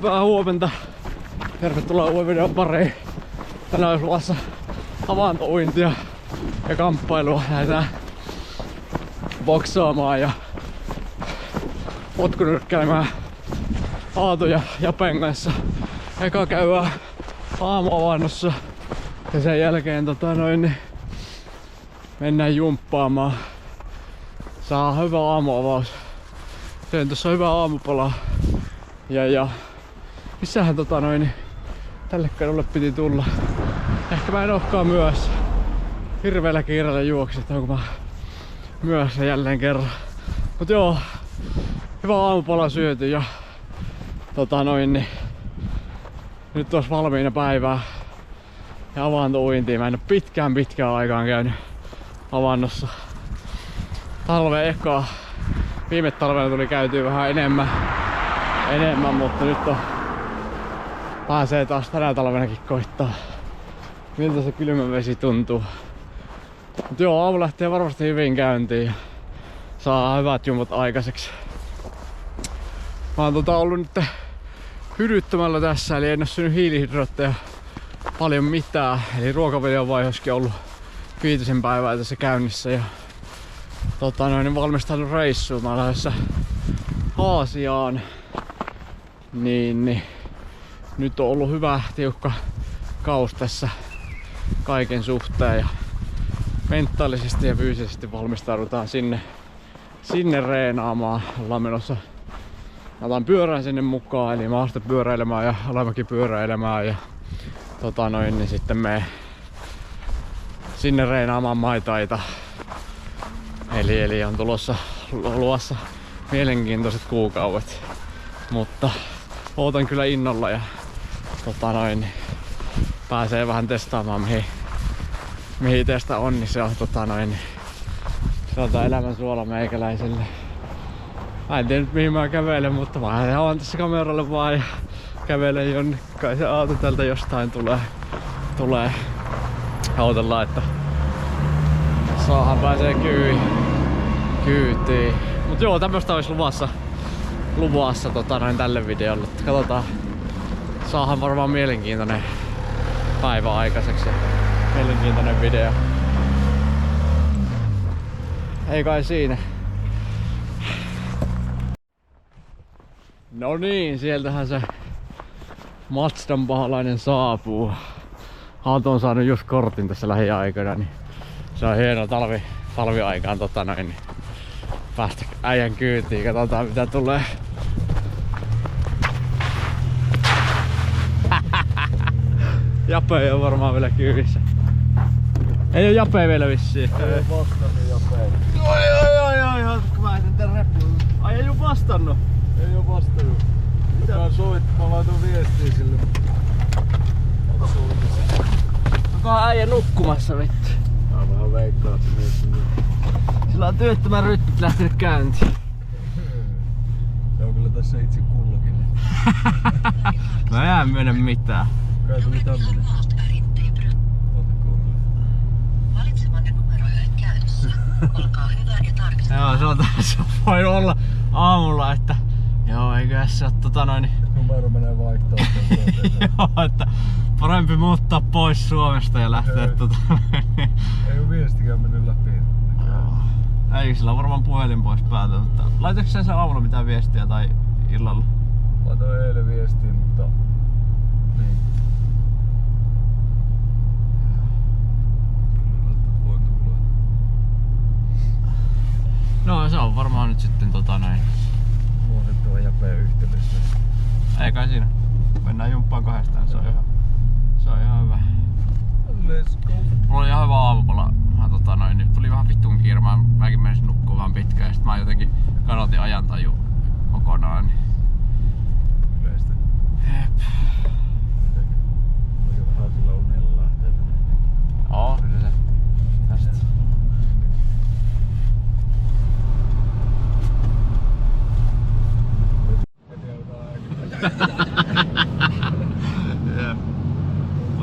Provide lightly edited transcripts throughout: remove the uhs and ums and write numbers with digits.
Hyvää huomenta. Tervetuloa uuden videon pariin. Tänään olisi luvassa havaintouintia ja kamppailua. Lähdetään boksaamaan ja potkunyrkkäämään Aatu ja Japen kanssa. Eka käydään aamuavannossa ja sen jälkeen mennään jumppaamaan. Saa hyvä aamuavaus. Tein tuossa hyvää aamupalaa. Ja missähän tälle kadulle piti tulla. Ehkä mä en olekaan myös. Hirveellä kiireellä juoksit, onko mä myöhässä jälleen kerran. Mut joo, hyvä aamupala syöty ja nyt olisi valmiina päivää ja avantouintiin. Mä en oo pitkään aikaan käynyt avannossa. Talven ekaa. Viime talvena tuli käytyä vähän enemmän, mutta nyt pääsee taas tänä talvenakin koittaa. Miltä se kylmä vesi tuntuu. Mut joo, aamu lähtee varmasti hyvin käyntiin ja saa hyvät jumot aikaiseksi. Mä oon ollut nyt hydyttämällä tässä, eli en oo syönyt hiilihydraatteja paljon mitään. Eli ruokavalion vaihoskin on ollut 5 päivää tässä käynnissä ja valmistanut reissuun. Mä oon lähdössä Aasiaan. Niin nyt on ollut hyvä tiukka kaus tässä kaiken suhteen ja mentaalisesti ja fyysisesti valmistaudutaan sinne reenaamaan. Ollaan menossa, otan pyörän sinne mukaan, eli maastopyöräilemään ja alamäkipyöräilemään ja niin sitten me sinne reenaamaan maitaita. Eli on luvassa mielenkiintoiset kuukaudet, mutta ootan kyllä innolla ja pääsee vähän testaamaan mihin teistä on, niin se on se on elämän suola meikäläiselle. Mä en tiedä nyt mihin mä kävelen, mutta mä avaan tässä kameralle vaan ja kävelen jonne. Kai se auto tältä jostain tulee. Autolla, että saahan pääsee kyytiin. Mut joo, tämmöstä olisi luvassa tälle videolle. Katsotaan, saahan varmaan mielenkiintoinen päivä aikaiseksi ja mielenkiintoinen video. Ei kai siinä. No niin, sieltähän se Mazdan pahalainen saapuu. Aatu on saanut just kortin tässä lähiaikoina, niin se on hieno talviaikaan niin päästä äijän kyytiin. Katsotaan mitä tulee. Jape on varmaan vielä kyydissä. Ei oo Jape vielä vissiin. Ei oo vastannut Jape. Oi, kun mä etän tän reppuun. Ai ei oo vastannut? Ei oo vastannut. Mitä? Mä laitoin viestiä sille. Onkohan äijä nukkumassa vittu? Mä vähän veikkaan, että mies on nyt. Sillä on työttömän rytmit lähtenyt käyntiin. Se on kyllä tässä itse kullakin. Mä en mene mitään. Kai tuli tämmönen. Ota kuunnella. Valitsemanne numero ei ole käytössä. Olkaa hyvä ja tarkistakaa. Joo, se voi olla aamulla, että joo, eiköhän se oo Numero menee vaihtoon. Joo, että parempi muuttaa pois Suomesta ja lähteä Ei oo viestikään mennyt läpi. Ei sillä on varmaan puhelin pois päältä, mutta laitoiko sen aamulla mitään viestiä tai illalla? Laitoin eilen viestiä, mutta niin. Voi tulla. No se on varmaan nyt sitten Luotettava Japeen yhteydessä. Ei kai siinä. Mennään jumppaan kahdestaan, se on ihan hyvä. Let's go. Mulla oli ihan hyvä aamupala. Niin tuli vähän vittuun kiire. Mäkin menisin nukkua vähän pitkään ja sit mä jotenkin kadotin ajantaju kokonaan. Niin. Yleistä. Jep. Voiko vähän sillä unella lähteä tänne? Joo, kyllä se. Tästä.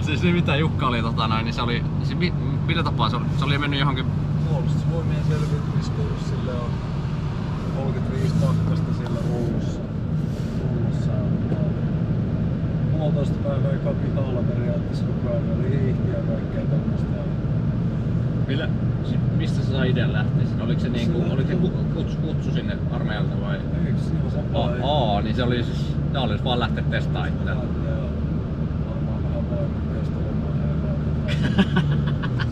Siis se mitä Jukka oli niin se oli millä tapaa se oli mennyt johonkin Puolustusvoimien selviytymiskurssille on 35 pakkasta siellä Oulussa. 18 päivää eka pihalla periaatteessa koko ajan. Oli hiihtiä ja kaikkea tämmöstä. Mistä sä sai ide lähteä? Oliko se niinku, oliko se kutsu sinne armeijalta vai? Eikö siinä sapaa? Niin se oli siis, tää olisi vaan lähteä testaamaan itseään. Varmaan vähän voimakkeesta lomaa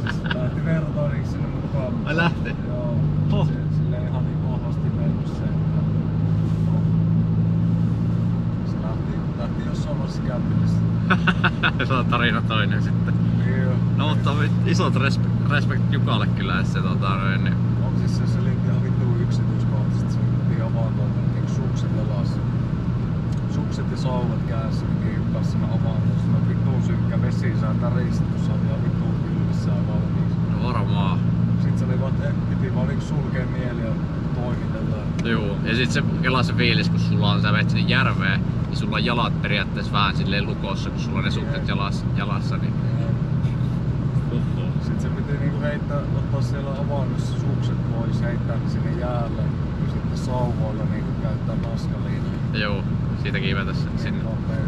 siis lähti vertaaniksi sinne mukaan. Ai lähti? Joo. Silleen ihan niin vahvasti mennyt se, että se lähti jossain vaiheessa kämpillistä. Se on tarina toinen sitten. Niin joo. No mutta isot respect Jukalle kyllä, että se niin. On siis se selitti ihan vittu yksityiskohtaisesti. Se piti avaantoon niinku sukset jalassa. Sukset ja sauvat kädessä, niin hyppäs sinne avaantoon. Siinä on vittuun synkkä vesi, sä tärisit, kun sä oli ihan vittuun kylmissään valmiiksi. No varmaan. Sitten se oli vaan, piti vaan niinku sulkea mieli ja toimitella. Joo, ja sit se kelaa se fiilis, kun sä menet sinne järveen, niin sulla on jalat periaatteessa vähän silleen lukossa, kun sulla on ne sukset jalassa, niin... Sitten se piti niinku heittää, ottaa siellä avannossa sukset pois, heittää ne sinne jäälle ja sitten sauvoilla niinku käyttää naskaliina. Joo, siitä kiivetä sinne.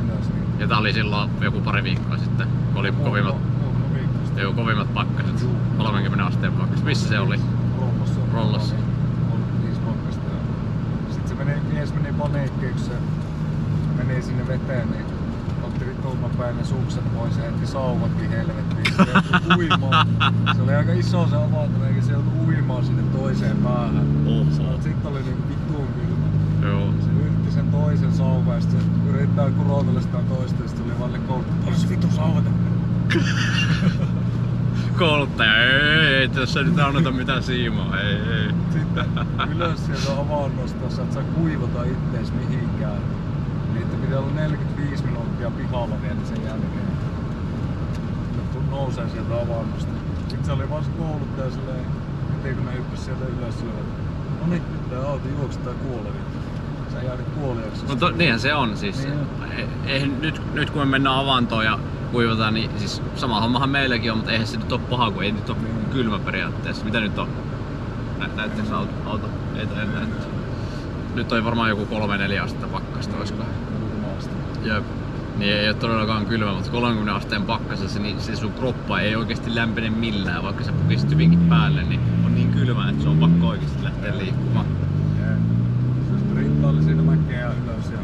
Ylös, niin. Ja tää oli silloin joku pari viikkoa sitten, kun oli kovimmat pakkaset, 30 asteen pakkaset. Missä se oli? Rollossa. 35 pakkasta. Sitten se mies meni paniikkiin, kun se meni sinne veteen, niin otti vittuun päin ne sukset pois ja heitti sauvatkin helvettiin. Se joutui uimaan. Se oli aika iso se avaanto, eikä se joutui uimaan sinne toiseen päähän. Sitten oli niinku vittuun kylmä. Joo. Se yritti sen toisen sauvan ja sitten se yrittää kurotella sitä toista ja sitten tuli vaan ne kouluttaja. Olis vittu sauvata. Kouluttaja, ei, tässä nyt anneta mitään siimaa, ei. Sitten ylös sieltä avannosta, sä et saa kuivata ittees mihinkään. Niitä pitää olla 45 minuuttia pihalla vielä sen jälkeen. Nousee sieltä avannosta. Sitten se oli vaan se kouluttaja silleen, heti kun ne hyppäs sieltä ylös silleen, no niin, nyt tää auto juoksi tää kuolee. Sä jäädät kuoliaksi. No niinhän se on siis. Niin. Nyt kun me mennään avantoon ja kuivataan, niin siis sama hommahan meilläkin on, mutta eihän se nyt oo paha, kun ei nyt oo kylmä periaatteessa. Mitä nyt on? Näyttekö auto? Ei näytä. Nyt on varmaan joku 3-4 astetta pakkasta, olisiko? Jep. Niin ei oo todellakaan kylmä, mutta 30 asteen pakkasessa niin se sun kroppa ei oikeesti lämpene millään, vaikka sä pukisit hyvinkin päälle, niin on niin kylmä, että se on pakko oikeesti lähteä liikkumaan. Se sprinttaili siinä mäkeä ylös ja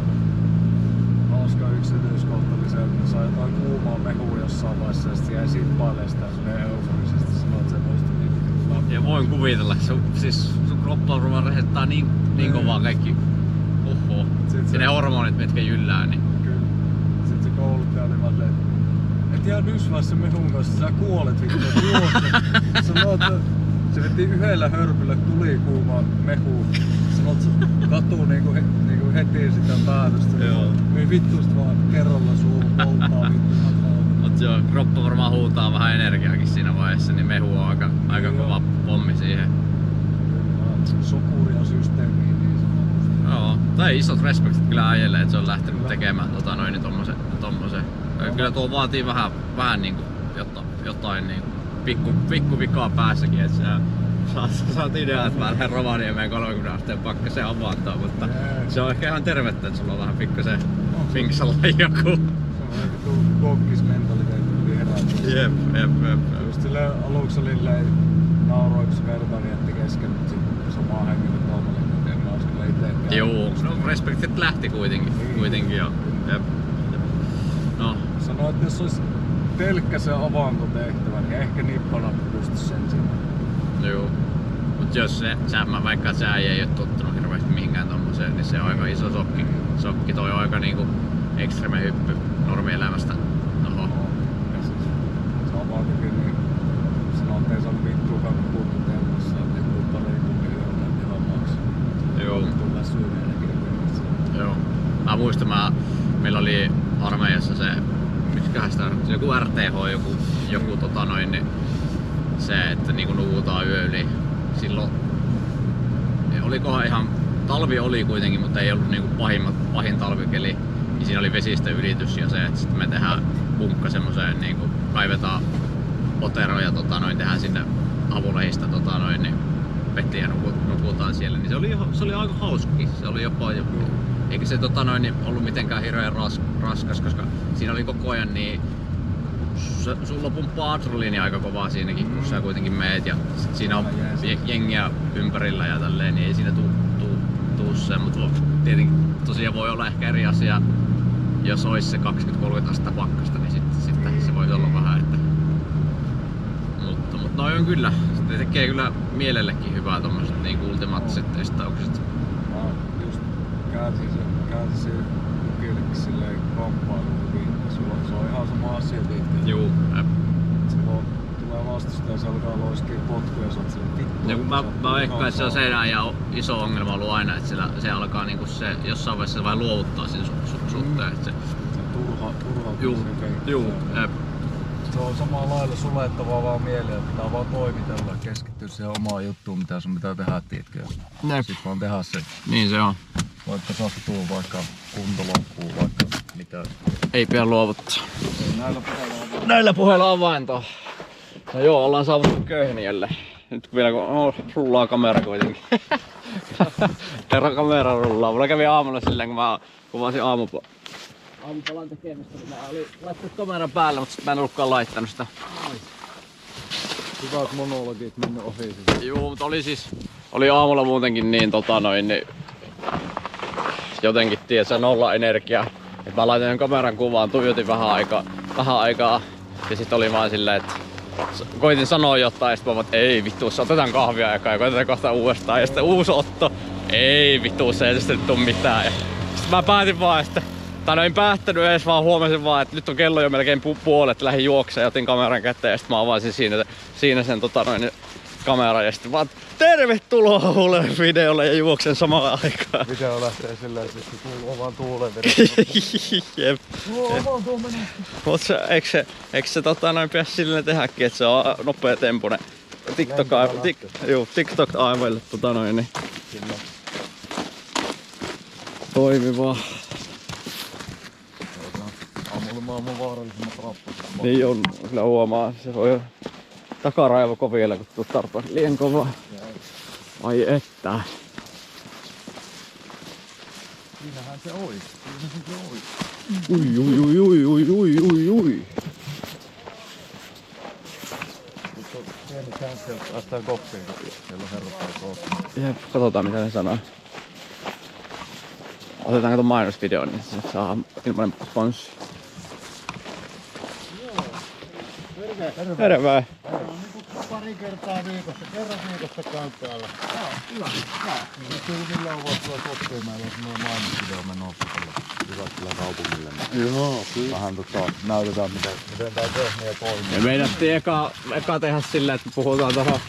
hauska yksityiskohta oli se, että ne sai jotain kuumaa mehua jossain vaiheessa ja sitten jäi siippailemaan sitä silleen euforisesti sanoa, että se muisti niin. Ja voin kuvitella, siis sun kroppa ruvetaan resettää niin kovaa kaikki. Oho. Ja ne hormonit, mitkä jyllää, niin. Kyllä. Sitten se kouluttaja oli vaan et jää nysvää sen mehun kanssa, sä kuolet vittu, se veti yhdellä hörpyllä tulikuumaa mehua. Sanot, että katuu niinku heti sitä päätöstä. Joo. Ei vittuista vaan kerralla suuhun polttaa vittu. Mut joo, kroppa varmaan huutaa vähän energiaakin siinä vaiheessa, niin mehu on aika kova pommi siihen. Sokuria systeemiin niin sanotusti. Joo, tai isot respektit kyllä äijälle, että se on lähtenyt tekemään tommosen. Kyllä tuo vaatii vähän niinku jotain niinku pikku vikaa päässäkin, että sä saat ideaa, että mä lähden Rovaniemeen 30 asteen pakkaseen avantoon, mutta se on ehkä ihan tervettä, että sulla on vähän pikkusen finksalla joku. Se on vähän vittu kokkismentaliteetti tuli herää. Jep. Just silleen aluksi oli nauroi, kun se vertaani jätti kesken, mutta sitten samaa hengiä kolmalle, mutta en mä ois kyllä itekään. Joo, no respektit lähti kuitenkin jo. Jep. No. Sanoin, että jos olisi pelkkä se avanto tehtävä, niin ehkä nippanappi pystyisi sen sinne. Joo. Mut jos mä vaikka että sä ei oo tottunut hirveästi mihinkään tommoseen, niin se on aika iso sokki. Toi on aika niinku ekstreme hyppy normielämästä. Oho. Se avantokin, niin sanoo, ettei se ole vittuakaan kunnon tempossa, että joku pari tunnin yöllä ihan maksaa. Joo. Vittu väsyneenäkin. Joo. Mä muistan, meillä oli armeijassa se, miksiköhän sitä joku RTH, joku niin se, että niinku nukutaan yö yli. Silloin olikohan ihan, talvi oli kuitenkin, mutta ei ollut niinku pahin talvikeli. Niin siinä oli vesistön ylitys ja se, että sitten me tehdään punkka semmoseen, niinku kaivetaan potero ja tehdään sinne avulehistä niin vettiä nukutaan siellä. Niin se oli aika hauskakin. Se oli jopa eikä se ollut mitenkään hirveän raskas, koska siinä oli koko ajan niin sun lopun patrolliini aika kovaa siinäkin, kun sä kuitenkin meet ja sit siinä on jengiä ympärillä ja tälleen, niin ei siinä tuu se, mutta tietenkin tosiaan voi olla ehkä eri asia, jos olisi se 20-30 astetta pakkasta, niin sitten se voisi olla vähän, että mutta noi on kyllä, sitten tekee kyllä mielellekin hyvää tommoset niin ultimaattiset testaukset. Mä just käänsin se lukillekin silleen kamppailuun hyvin. Se on ihan sama asia tietenkin. Juu. Silloin tulee vastustaja, se alkaa loiskia potkuja ja sä oot silleen vittu. Mä veikkaan, että se on sen ja iso ongelma ollut aina, että se alkaa niinku se jossain vaiheessa vain luovuttaa siinä suhteen. Se turha juu. Se on samalla lailla sulettavaa vaan mieleen, että pitää vaan toimitella ja keskittyä siihen omaan juttuun, mitä sun pitää tehdä, tiedätkö? Sitten vaan tehdä se. Niin se on. Vaikka sattuu vaikka kunto loppuu, vaikka mitä. Ei pidä luovuttaa. Näillä puheilla avaintoa. No joo, ollaan saavutettu Köhniölle. Nyt vielä kun rullaa kamera kuitenkin. Kerran kamera rullaa. Mulla kävi aamulla silleen, kun mä kuvasin aamupalan tekemistä, niin mä olin laittanut kameran päälle, mutta mä en ollutkaan laittanut sitä. Hyvät monologit mennyt ohi sitä. Juu, mutta oli aamulla muutenkin niin niin jotenkin tiedätkö, nolla energiaa. Et mä laitoin kameran kuvaan, tuijotin vähän aikaa ja sit oli vaan silleen, että koitin sanoa jotain ja sit mä vaan, että ei vittu, otetaan kahvia eka ja koitetaan kohta uudestaan ja sitten uusi otto. Ei vittu, se ei tästä nyt tuu mitään. Ja sit mä päätin vaan, että en päättänyt edes, vaan huomasin vaan, että nyt on kello jo melkein puolet, lähdin juokseen ja otin kameran käteen ja sit mä avasin siinä sen kameran ja sitten vaan tervetuloa uudelle videolle ja juoksen samaan aikaan. Video lähtee silleen, että se kuuluu vaan tuuleen Jep. Mut eikö se pidä silleen tehdäkin, että se on nopea temponen. TikTok-aivoille niin. Toimivaa. Aamulla maailman vaarallisimmat rappat. Niin on, kyllä huomaa. Se voi takaraivo kovilla, kun tuut tarpeeksi liian kovaa. Ai että. Siinähän se ois. Ui. Nyt on pieni chanssi, että päästään koppiin, kun siellä on herrat koppiin. Jep, katsotaan mitä ne sanoo. Otetaan kato mainosvideo, niin se saa ilmainen sponssi. Terve! Pari kertaa viikossa, kerran viikossa käyn täällä. Hyvä. Kyllä millään voi tulla koppiin, meillä on semmoinen mainosvideo menossa hyvät kyllä kaupungille. Joo, kyllä. Vähän näytetään miten tää Köhniö toimii. Me meinattiin eka tehdä silleen, että puhutaan tohon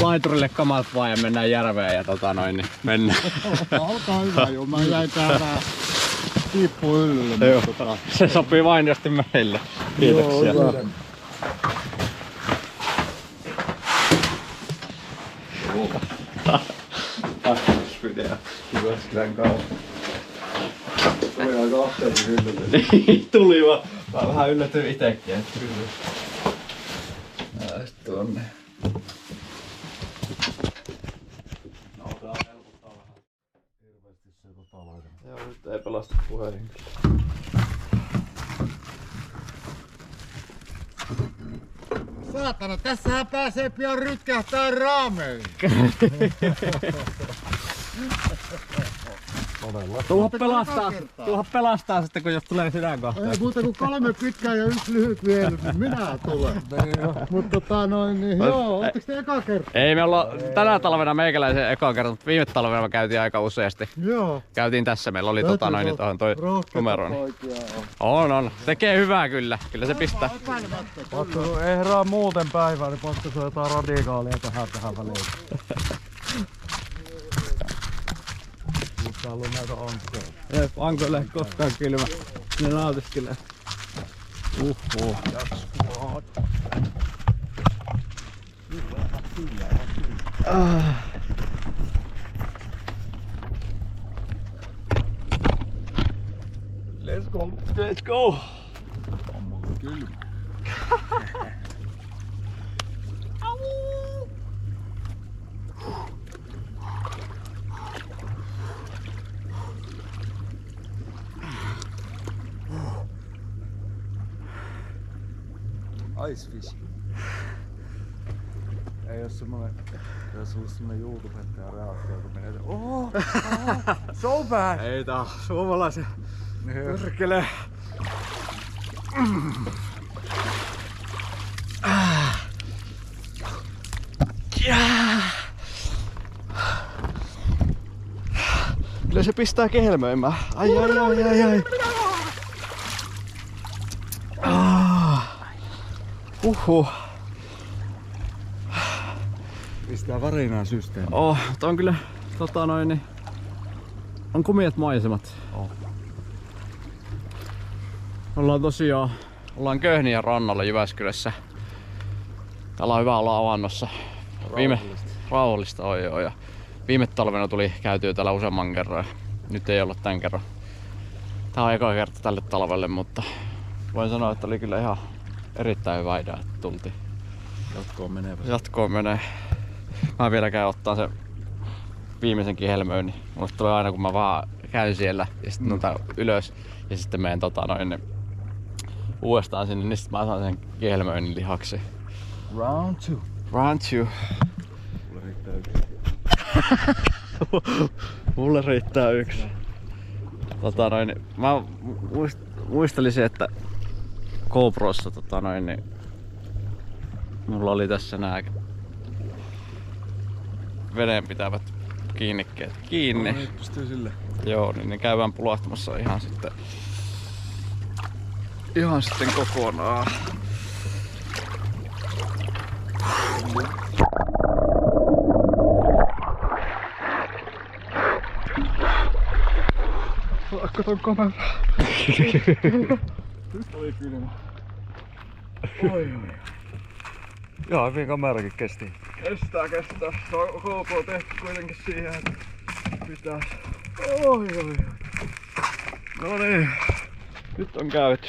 laiturille kamat vaan ja mennään järveen ja niin mennään. Olkaa hyvä, joo. Mä jäin täällä piippuyllille. Joo, se sopii mainiosti meille. Kiitoksia. Joo, video. Jyväskylän kautta. Tuli aika ahteeksi hyllylle. Niin, tuli vaan. Mä vähän yllätyin itekin. Ja sit tuonne. Joo, nyt ei pelasta puhelin. Saatana, tässähän pääsee pian rytkähtää raameihin. Tuohan pelastaa sitten, kun jos tulee sydänkohtaus. Ei muuta kuin 3 pitkää ja 1 lyhyt vielä, niin minä tulen. Mutta joo, ootteko te eka kerta? Ei, me ollaan tänä talvena meikäläisen eka kerta, mutta viime talvena me käytiin aika useasti. Joo. Käytiin tässä, meillä oli tuohon toi numero. On. Tekee hyvää kyllä. Kyllä se pistää. Pakko ei herää muuten päivää, niin pakko se jotain radikaalia tähän väliin. Täällä on näitä ankkoja. Jep, ankoille ei koskaan kylmä. Ne nautiskelee. Jakskuvaat. Let's go! On mulla kylmä. Ice fish. Ei oo semmonen, jos olisi semmonen YouTubettaja reaktio, kun menee so bad! Ei tää suomalaisen perkele. Kyllä se pistää kehelmöimään. Ai. Pistää varinaa systeemiin. Mutta on kyllä on kumiat maisemat. Ollaan Köhniän rannalla Jyväskylässä. Täällä on hyvä olla avannossa. Rauhallista on joo. Ja viime talvena tuli käytyä täällä useamman kerran. Nyt ei ollut tän kerran. Tää on eka kerta tälle talvelle, mutta voin sanoa, että oli kyllä ihan erittäin hyvä idea, että tultiin. Jatkoon menee. Mä vielä käyn ottaa sen viimeisenkin helmöön, niin mulle tulee aina kun mä vaan käyn siellä ja sitten notan ylös ja sitten menen uudestaan sinne, niin sitten mä saan sen helmöön lihaksi. Round 2. Mulle riittää yksi. Mulle riittää yksi. Mä muistelisin, että GoProssa mulla oli tässä nää vedenpitävät kiinnikkeet kiinni. No, nyt pystyy sille. Joo, niin ne käydään pulahtamassa ihan sitten kokonaan. Katon kamera. Nyt oli kylmä. Oi. Joo, hyvin kamerakin kesti. Kestää. Se on GoPro tehty kuitenkin siihen, että pitää. Oi. No niin. Nyt on käyty.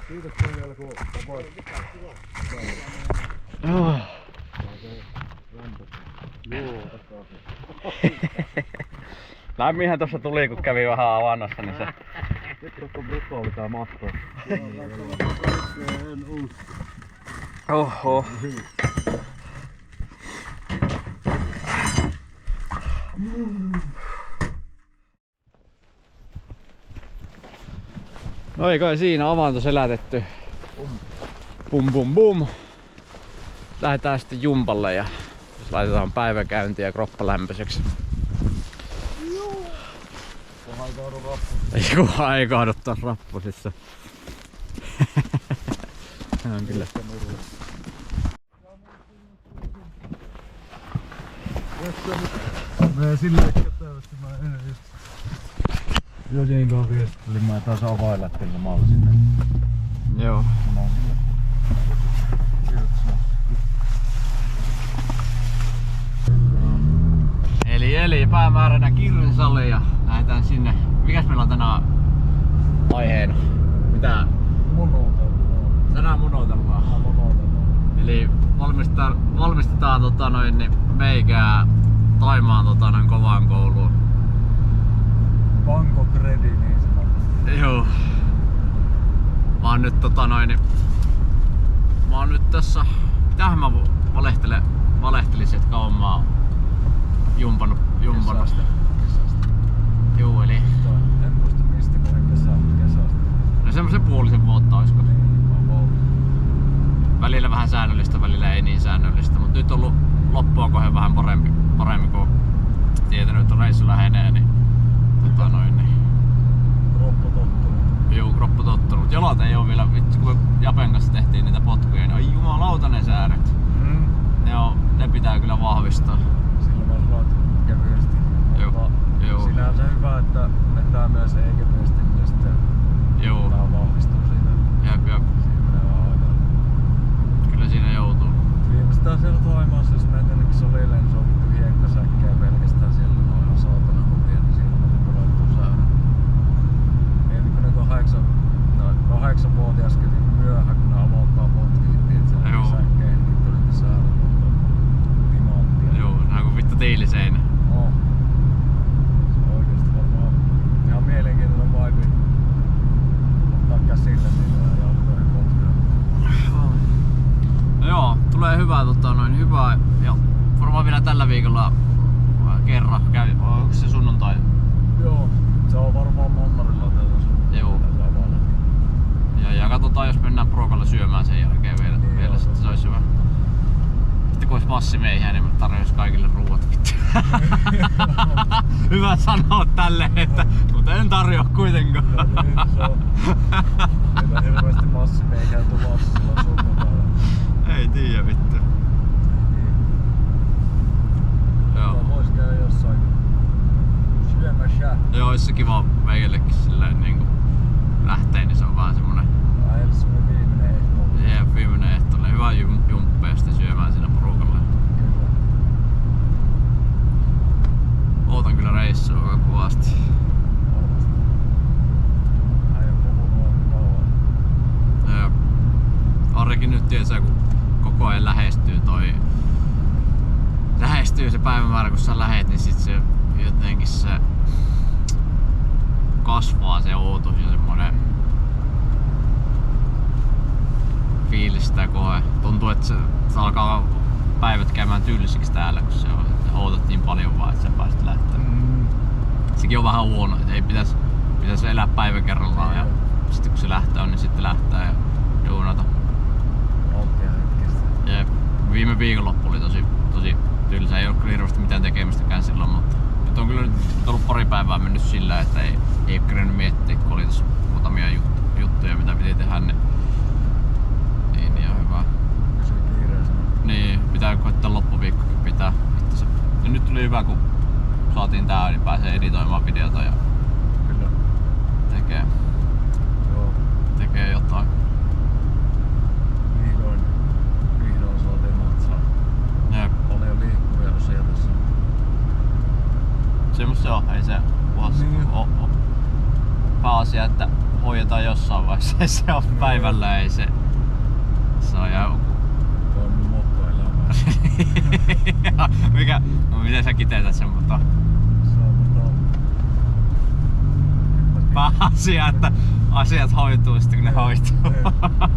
Kiitos vielä kun tapoit. Lämminhän tossa tuli kun kävi vähän avannossa, niin se... Nyt on brutto tää matto. Oho. No ei kai siinä avanto selätetty. Bum. Lähdetään sitten jumpalle ja laitetaan päiväkäyntiä kroppa lämpöiseksi. Ei kun haikaudu taas rappusissa. On kyllä. Menee silleen kätevästi mä en just. Jos niin kauan viestittelin mä taas availla tällä maalla sinne. Joo. Eli päämääränä Kirrinsali ja lähdetään sinne. Mikäs meillä on tänään aiheena? Mitä? Munotelmaa. Tänään munotelmaa. Eli valmistetaan meikää Taimaan kovaan kouluun. Bangkok ready niin sanotusti. Joo. Mä oon nyt tässä... Mitähän mä valehtelisin, että kauan mä oon jumpannut. Kesästä. Joo, eli... En muista mistä kesästä. No semmosen puolisen vuotta oisko? Niin, Välillä vähän säännöllistä, välillä ei niin säännöllistä, mutta nyt on ollut loppuun kohden vähän paremmin kun tietänyt, että reissu lähenee, niin Kroppo tottunut. Juu, kroppo tottunut. Jalat ei oo vielä, vitsi kun me Japen kanssa tehtiin niitä potkuja, niin ai jumalauta ne sääret. Ne pitää kyllä vahvistaa. Sillä vaan ruot kevyesti. Joo. Siinä on se hyvä, että vetää myös ei kevyesti, niin sitten tää vahvistuu siitä. Jep. Siinä menee vaan aikaa. Kyllä siinä joutuu. Viimeistään siellä Taimaassa, jos menet jonnekin solille, niin se on vittu hiekkasäkkejä pelkästään siellä. Ne on ihan saatana hommia, niin siinä on pudotettu säärä. Mieti kun nyt on 8-vuotiaskin niin myöhä, kun ne aloittaa potkiin, että se on säkkejä, niin vittu nyt säärä timanttia. Joo, nää on kuin vittu tiiliseinä. Se on oikeesti varmaan ihan mielenkiintoinen vibe viikolla kerran kävi, onko se sunnuntai? Joo, se on varmaan Mannarilla tätä. Joo. Ja katsotaan jos mennään Prokalle syömään sen jälkeen vielä, Niin vielä sitten se olisi hyvä. Sitten kun olisi massimiehiä, niin mä tarjoisin kaikille ruuat vittu. Hyvä sanoa tälleen, että mutta en tarjoa kuitenkaan. Niin se on. Meillä on hirveesti massimiehiä tulossa silloin sunnuntaina. Ei tiedä vittu. Joo. Vois käydä jossain syömässä. Joo, olisi se kiva meillekin silleen niinku lähtee, niin se on vähän semmonen Semmoinen viimeinen ehto. viimeinen ehtoinen. Hyvä jumppa ja sitten syömään siinä Prokalle. Kyllä. Ootan kyllä reissua kovasti. Varmasti. Äijä puhunut aika kauan. Ja Arikin nyt tietää, kun koko ajan lähestyy se päivämäärä, kun sä lähet, niin sit se jotenkin se kasvaa se outos ja semmonen fiilis sitä kohe. Tuntuu, että se alkaa päivät käymään tylsiksi täällä, kun se on, ootat niin paljon vaan, että sä pääset lähtemään. Sekin on vähän huono, että ei pitäisi elää päivä kerrallaan ja sitten kun se lähtee, niin sitten lähtee ja duunata. Nauttia hetkestä. Ja viime viikonloppu oli tosi tylsä, ei ollut kyllä hirveästi mitään tekemistäkään silloin, mutta nyt on kyllä nyt ollut pari päivää mennyt sillä, että ei ole kerennyt miettiä, kun oli tässä muutamia juttuja mitä piti tehdä, niin ihan hyvä. Kysy kiireisenä. Niin, pitää koittaa loppuviikkokin pitää itse. Ja nyt tuli hyvä, kun saatiin tää, niin pääsee editoimaan videota ja Kyllä. tekee jotain. Vihdoin saatiin matsaa. Ja Paljon liikkuvia osia tässä. semmoista se on, ei se Niin. pääasia, että hoidetaan jossain vaiheessa. Se on päivällä, ei se on ihan Toi on mun mottoelämää. miten sä kiteytät sen, mutta Se on pääasia, että asiat hoituu sitten kun ne hoituu.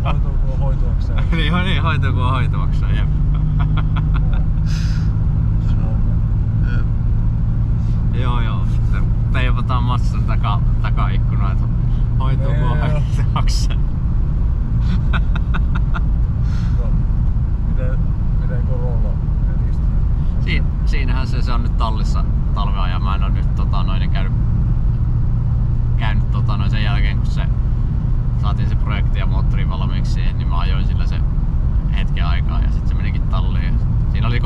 Hoituu kun on hoituakseen. niin, hoituu kun on hoituakseen, jep. Se on. Joo, sitten teivataan matsan takaikkunaa, että hoituu kun on hoituakseen. Miten Corolla edistyy? Siinähän se on nyt tallissa talvea ja mä en oo nyt käynyt sen jälkeen kun saatiin se projekti ja moottori valmiiksi siihen, niin mä ajoin sillä se hetken aikaa ja sitten se menikin talliin. Siinä oli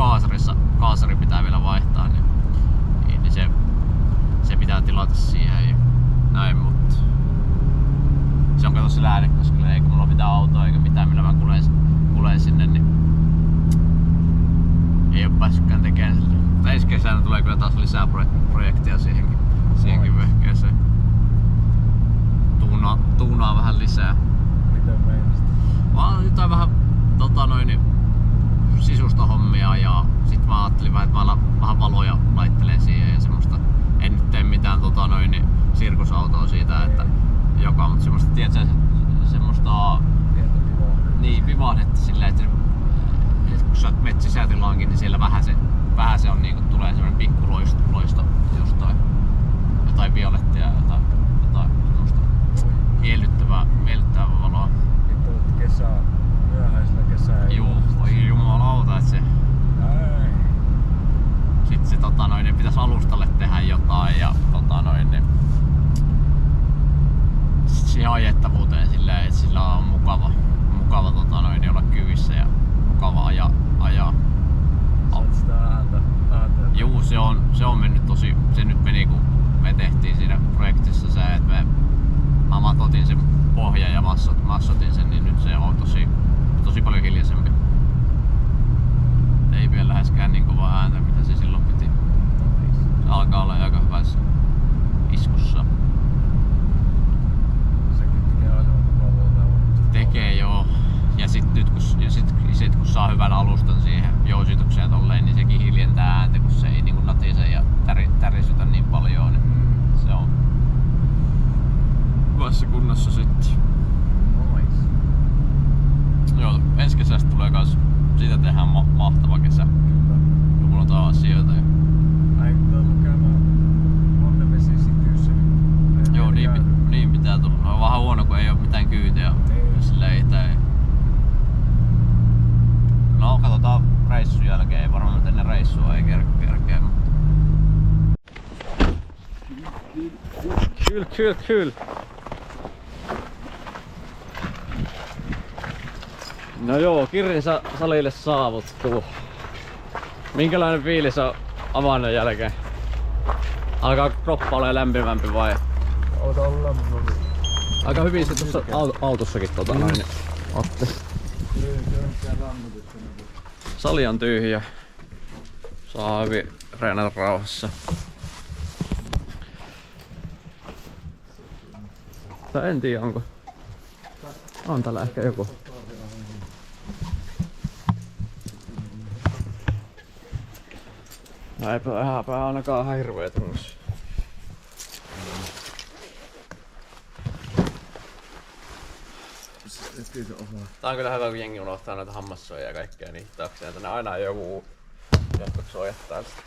kaasari pitää vielä vaihtaa, niin se pitää tilata siihen ja näin, mutta se on kato se Läänekoskelle, eikä mulla ole mitään autoa eikä mitään millä mä kuleen sinne, niin ei oo päässytkään tekemään sille. Mutta ensi kesänä tulee kyllä taas lisää projektia siihenkin vehkeeseen. Tuunaa vähän lisää. Miten meinasit? Vaan jotain vähän sisusta hommia ja sit mä ajattelin vähän, että mä vähän valoja laittelen siihen ja semmoista. En nyt tee mitään sirkusautoa siitä, että mutta semmoista tiedätkö semmoista vivahdetta silleen, että kun sä menet sisätilaankin, niin siellä vähän se on niinku tulee semmonen pikku loisto jostain. Jotain violettia ja jotain semmoista miellyttävää valoa. Vittu myöhäisellä kesää. Voi jumalauta, että se sit se niin pitäisi alustalle tehdä jotain ja niin sit siihen ajettavuuteen silleen, että sillä on mukava olla kyvissä ja mukava ajaa. Saat sitä ääntä. Juu, se on mennyt se nyt meni kun me tehtiin siinä projektissa se, että mä matotin sen pohjan ja massotin sen, niin nyt se on tosi paljon hiljaisempi. Ei vielä läheskään niin kovaa ääntä mitä se silloin piti. Se alkaa olla aika hyvässä iskussa. Sekin tekee aika mukavaa varmasti. Tekee joo. Ja sit nyt kun saa hyvän alustan siihen jousitukseen tolleen, niin sekin hiljentää ääntä, kun se ei niinku natise ja tärisytä niin paljon. Niin se on hyvässä kunnossa sitten. Nice. Joo, ensi kesästä tulee kans, siitä tehdään mahtava kesä. Kyllä. Mulla on asioita. Kyllä. No joo, Kirrin salille saavuttuu. Minkälainen fiilis on avannon jälkeen? Alkaa kroppa olemaan lämpimämpi vai? Ota olla lämpimämpi. Aika hyvin se tuossa autossakin noin otti. Sali on tyhjä. Saa hyvin reenata rauhassa. Tai en tiedä onko. On täällä ehkä joku. Eipä ainakaan ihan hirveet muussa. Tää on kyllä hyvä, kun jengi unohtaa noita hammassuojia ja kaikkea niin taakseen. Tänne aina joku suojattaa sitä.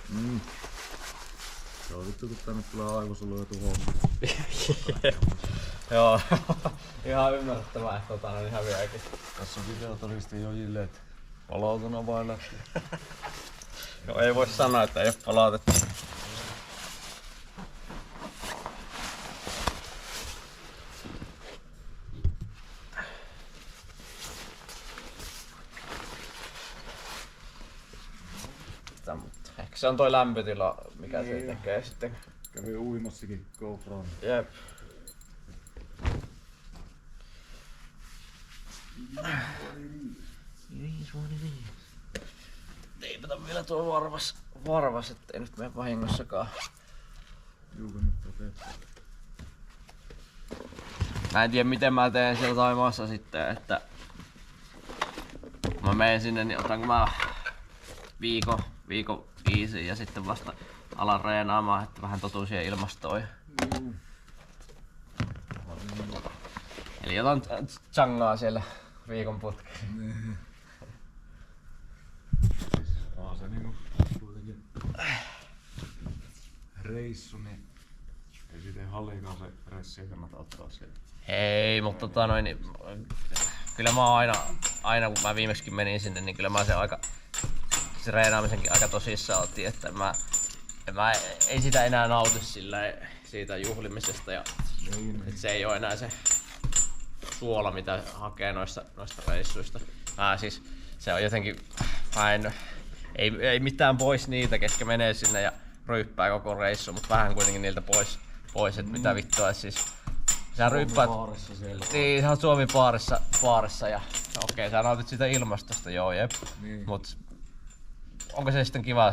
Se on vittu, kun tänne tulee aivosoluja tuhoon. Joo, ihan ymmärrettävää, että niin häviääkin. Tässä on videotodisti jo jilleet. Palautuna vailla. Joo, ei voi sanoa, että ei oo palautettu. Ehkä se on toi lämpötila, mikä se tekee sitten. Kävi uimassakin GoProon. Jep. Teipata vielä tuo varvas, ettei nyt mene vahingossakaan. Mä en tiedä miten mä teen siellä Taimaassa sitten, että mä menen sinne, niin otanko mä viikon easy ja sitten vasta alan reenaamaan, että vähän totuu siihen ilmastoon. Eli otan changaa siellä viikon putkeen. On se niinku kuitenkin reissu, niin ei siitä hallikaan se ressiä kannata ottaa siellä. Ei, mutta kyllä mä oon aina kun mä viimeksikin menin sinne, niin kyllä mä se reenaamisenkin aika tosissaan otin, että mä ei sitä enää nauti siitä juhlimisesta ja et se ei oo enää se suola mitä hakee noista reissuista. Siis se on jotenkin, ei mitään pois niitä ketkä menee sinne ja ryyppää koko reissu, mutta vähän kuitenkin niiltä pois että mitä vittua siis. Sä ryyppäät, niin sä oot Suomi-baarissa ja okei, sä nautit siitä ilmastosta, joo jep. Niin. Mut onko se sitten kiva,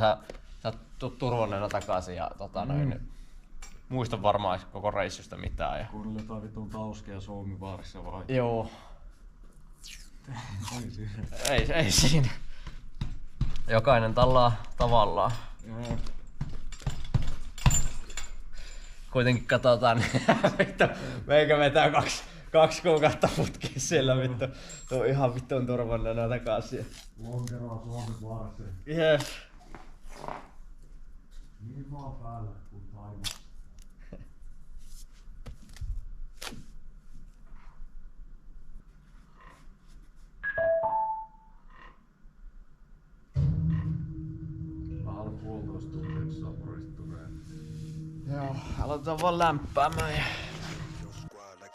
sä tuut turvallisena takaisin ja muista varmaan koko reissusta mitään. Ja kuunnelle jotain vitun tauskeja Suomi-baarissa vai? Joo. Ei siinä. Ei siinä. Jokainen tallaa tavallaan. Joo. Kuitenkin katsotaan, vittu, meikä vetää kaksi kuukautta putkeen siellä vittu. Tuo ihan vittuun turvallinen takaisin. Lonkeroa Suomi-baarissa. Jep. Niin maa päällä kuin Taimassa. Vähän alle 1,5 tuntia Saporista tulee. Joo, aloitetaan vaan lämpäämään ja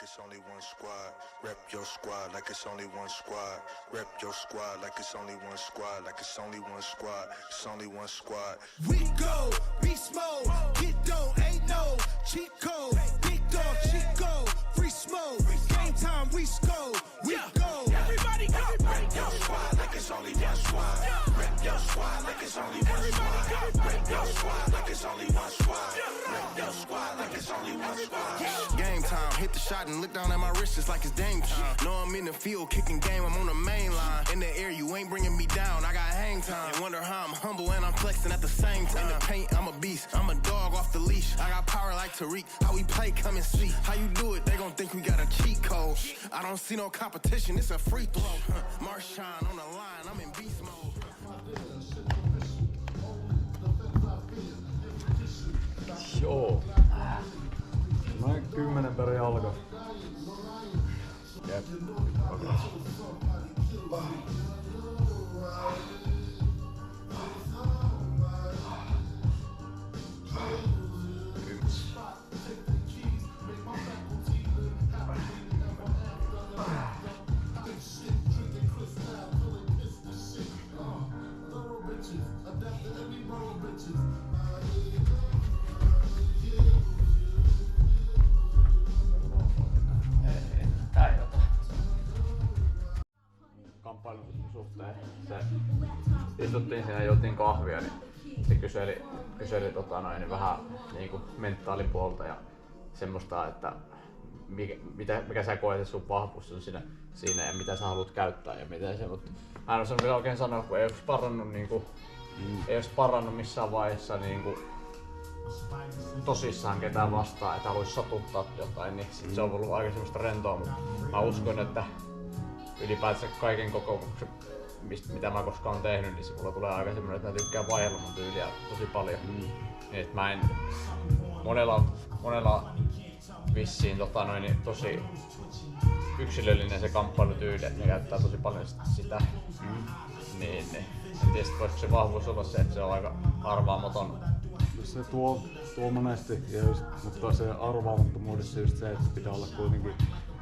It's only one squad. Rep your squad like it's only one squad. Rep your squad like it's only one squad. Like it's only one squad. It's only one squad. We go, beast mode, get dough, ain't no cheat code. Big dog, cheat code, free smoke. Game time, we score, we go. Everybody go, rep your squad like it's only one squad. Rep your squad like it's only one squad. Rep your squad like it's only one squad. Rep your squad like it's only one squad. Game time, hit the shot and look down at my wrist just like it's Dame time. Know I'm in the field kicking game, I'm on the main line. In the air, you ain't bringing me down, I got hang time. And wonder how I'm humble and I'm flexing at the same time. In the paint, I'm a beast, I'm a dog off the leash. I got power like Tariq, how we play, come and see. How you do it, they gon' think we got a cheat code. I don't see no competition, it's a free throw. Marshawn on the line, I'm in beast mode. Joo. Noin 10 per jalka. Jep. istuttiin siinä ja juotiin kahvia, niin se kyseli niin vähän niinku mentaalipuolta ja semmoista, että mikä sä koet, että sun vahvuus on siinä ja mitä sä haluat käyttää ja miten se, mutta mä en osaa vielä oikein sanoa, kun ei oo sparrannut missään vaiheessa niinku tosissaan ketään vastaan, että haluaisi satuttaa jotain, niin sit se on ollut aika semmoista rentoa, mutta mä uskon, että ylipäätään kaiken kokouksen, mitä mä koskaan oon tehnyt, niin se mulla tulee aika semmoinen, että mä tykkään vaihdella mun tyyliä tosi paljon. Niin, että mä en monella vissiin tosi yksilöllinen se kamppailutyyli, että ne käyttää tosi paljon sitä. Niin, en tiedä, voisiko se vahvuus olla se, että se on aika arvaamaton. Se tuo monesti, mutta se arvaamattomuudessa just se, että pitää olla kuitenkin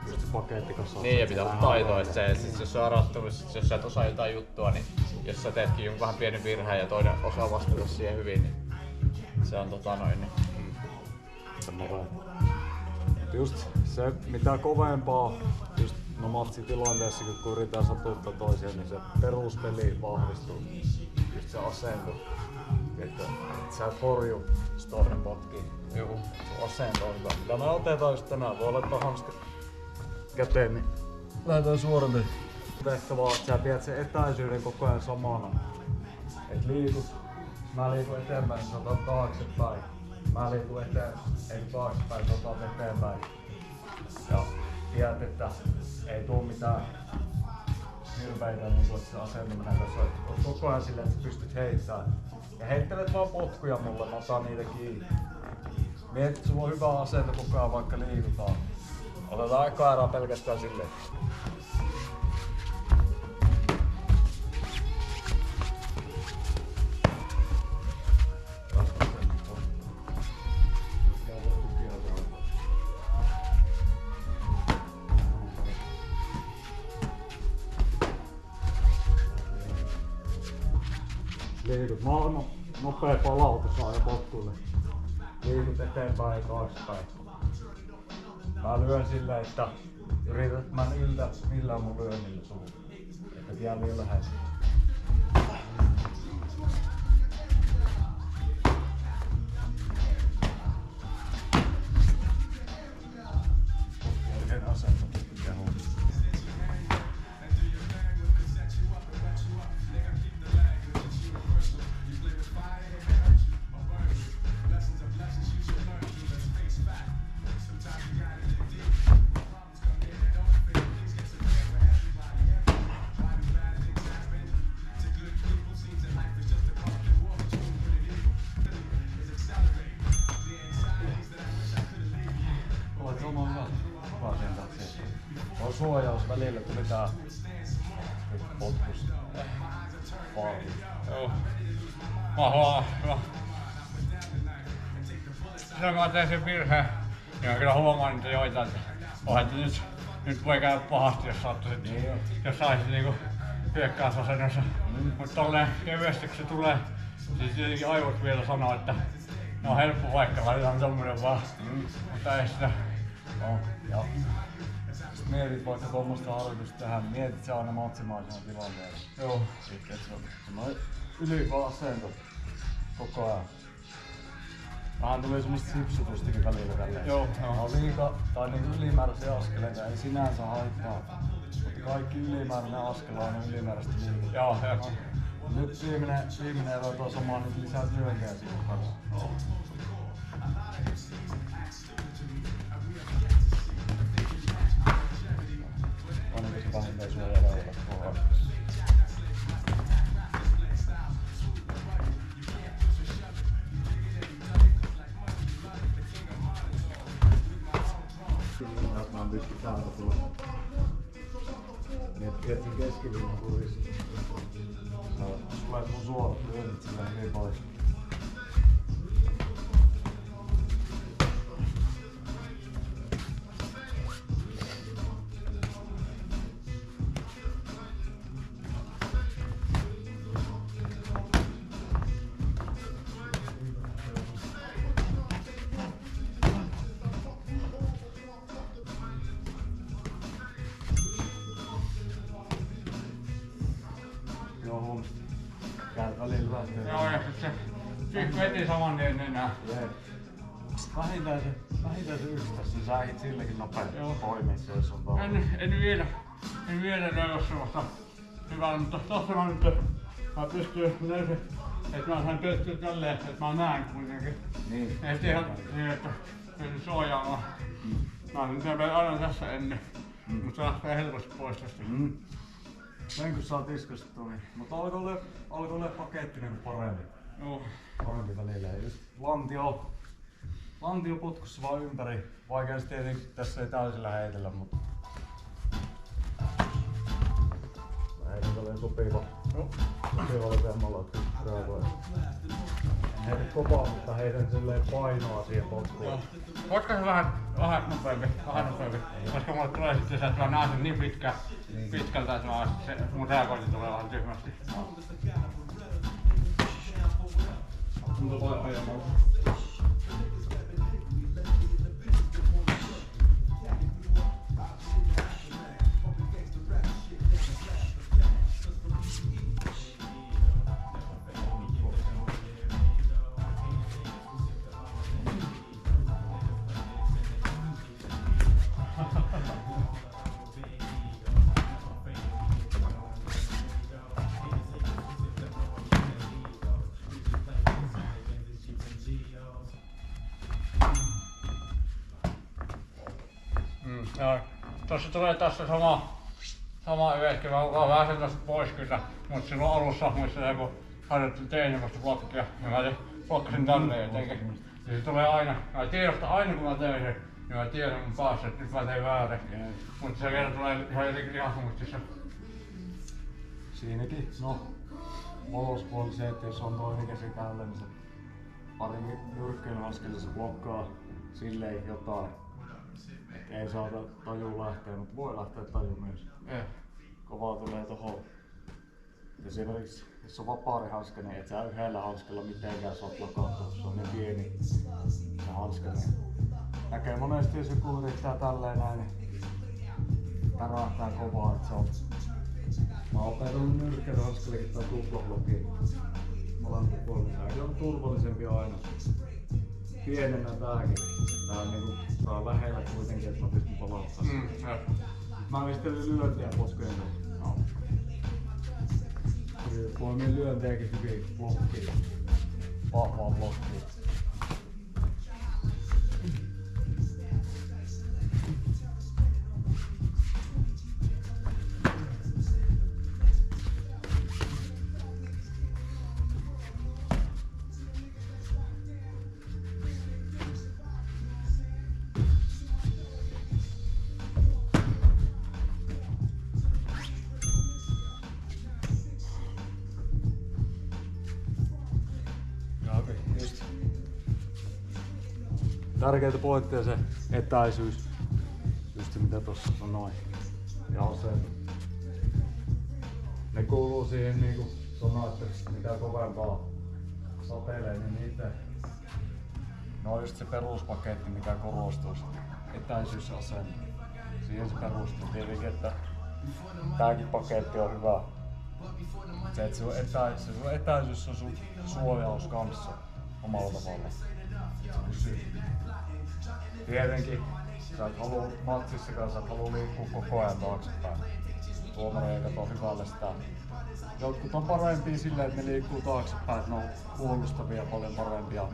just se pakettikassa. Niin, ja pitää olla taitoa, että jos on arvottelussa, jos sä et osaa jotain juttua, niin jos sä teetkin jonkun vähän pienen virheen ja toinen osaa vastata siihen hyvin, niin se on Just se, mitä kovempaa, just matsitilanteessa, kun yritetään satuttaa toisiaan, niin se peruspeli vahvistuu. Just se asento. Että sä et horju, jos toinen potkii. Joku asento on hyvä. Mitä me otetaan just tänään, voi laittaa hanskat käteen, niin lähdetään suoraan. Ehkä vaan, että sä pidät sen etäisyyden koko ajan samana. Et liikut, mä liikun eteenpäin, sä otat taaksepäin. Mä liikun taaksepäin, sä otat eteenpäin. Ja tiedät, että ei tuu mitään hirveitä, niin kuin, että se asento menee tässä. Oot koko ajan silleen, että sä pystyt heittämään. Ja heittelet vaan potkuja mulle, mä otan niitä kiinni. Mietit, että sulla on hyvä asento koko ajan, vaikka liikutaan. Otetaan eka erää pelkästään silleen. Liikut. Mahdollisimman nopea palautus saa jo potkuille. Liikut eteenpäin ja taaksepäin. Mä lyön silleen, että yrität, mä en yltä millään mun lyönnillä sulle. Että jää liian lähellä. Oikein asento. On suojaus välillä, tuli tää potkus. Paljon. Joo. Mä haluan. Silloin kun mä teen sen virheen, niin mä kyllä huomaan niitä joitain, että nyt voi käydä pahasti, jos sattuisit, jos saisit niinku hyökkäysasennossa. Mut tolleen kevyesti kun se tulee, siis tietenkin aivot vielä sanoo, että ne on helppo paikka, laitetaan tommonen vaan. Mutta ei sitä. Ja sit mietit vaikka tuommoista harjoitusta tähän, mietit se aina maksimaalisena tilanteella. Joo. Sitten se on semmoinen ylivä asento koko ajan. Vähän tulee semmoista sipsutustakin välillä tälleen. Joo. On liika tai niinku ylimääräisiä askeleita, ei sinänsä haittaa. Mutta kaikki ylimääräinen askel on aina ylimääräistä liikettä. Joo. Nyt viimeinen ruvetaan samaan nyt lisää lyönkejä siihen kanssa. Ainakin se vähintään suojaa rauhat kohdalla. Mä oon pysty täältä tulla. Niin et tiedät sen keskilinjan kurissa. Sä tulet mun suorat lyönnit silleen hyvin pois. veti saman tien enää. Vähintään se yksi tässä, sä ehdit silläkin nopeasti Joo. poimia se, jos on tuolla. En vielä löydä semmoista hyvää, mutta tossa mä nyt pystyn löysin, että mä sain pystyn tälleen, että mä näen kuitenkin. Niin. Et ihan niin, että pystyn suojaamaan. Mä nyt aina tässä ennen, mutta se lähtee helposti pois tästä. Sen kun saa tiskastettua, niin. Mutta alkoi olla paketti niinku parempi. Joo. Parempi välillä. Ja just lantio potkussa vaan ympäri. Vaikeasti tietenkin tässä ei täysillä heitellä, mutta heitän tälleen sopivalle vemmalla raakoja. En heitä kovaa, mutta heitän silleen painoa siihen potkuun. Voitko se vähän nopeampi, koska mulle tulee sitten se, että mä näen sen niin pitkältä, että mun reagointi tulee vähän tyhmästi. Tuntuu vaan ajamalla. Joo. Tossa tulee tässä sama yhdessä, mä vähän sen tosta pois kyllä, mutta silloin alussa muistan, kun harjoittelin teinimästä blokkia, ja mä blokkasin tälleen jotenkin. Ja se tulee aina, mä tiedostan aina kun mä teen sen, niin mä tiedän mun päässä, että nyt mä tein väärin. Mutta se vielä tulee ihan jotenkin lihasmuistissa. Siinäkin, no, olospuoli se, että jos on toinen käsi päällä, niin se pari nyrkkeilyaskelta se blokkaa silleen jotain. Ei saata taju lähteä, mutta voi lähteä taju myös. Kovaa tulee tohon. Esimerkiksi jos on vapaarihanska, niin et sä yhdellä hanskalla mitenkään saa blokattua. Se on niin pieni se hanska. Niin näkee monesti, jos joku yrittää tälleen näin, niin tärähtää kovaa. Että se on. Mä oon opetellut nyrkkeilyhanskallakin tää tuplablokiin. Molemmat puolella. Se on turvallisempi aina. Pienenä tääkin. Tää niinku saa lähellä kuitenkin, että mä pystyn palauttamaan. Mä veistelin lyöntiä potkujen kanssa. No. Poimin lyöntejäkin hyvin blokkiin. Vahvaa blokkiin. Tärkeintä pointtia se etäisyys, just se mitä tossa sanoin. Ja asento. Ne kuuluu siihen niinku sanoa, että mitä kovempaa satelee, niin niitä. No just se peruspaketti mikä korostuu. Etäisyys ja asento. Siihen se perustuu tietenkin, että tääkin paketti on hyvä. Se, että sun etäisyys on sun suojaus kanssa omalla tavalla. Tietenkin, sä et haluu matsissakaan, sä et haluu liikkua koko ajan taaksepäin. Tuomari ei kato hyvälle sitä. Jotkut on parempia silleen, että ne liikkuu taaksepäin, että ne on puolustavia paljon parempia.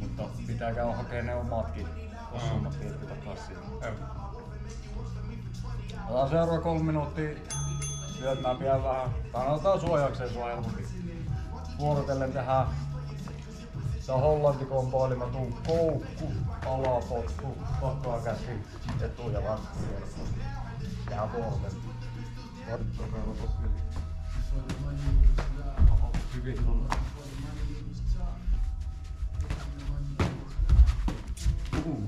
Mutta pitää käydä hakea ne omatkin osumat tietty takaisin. Otetaan seuraava 3 minuuttia. Syöt mä pian vähän. Tai otetaan suojaukseen sua helposti. Vuorotellen tehdään. Tää on hollantikompo, eli mä tuun koukku, alapotku, takaa käsi, etu ja vasta siellä. Tehdään vuorotellen. Hyvin tullut.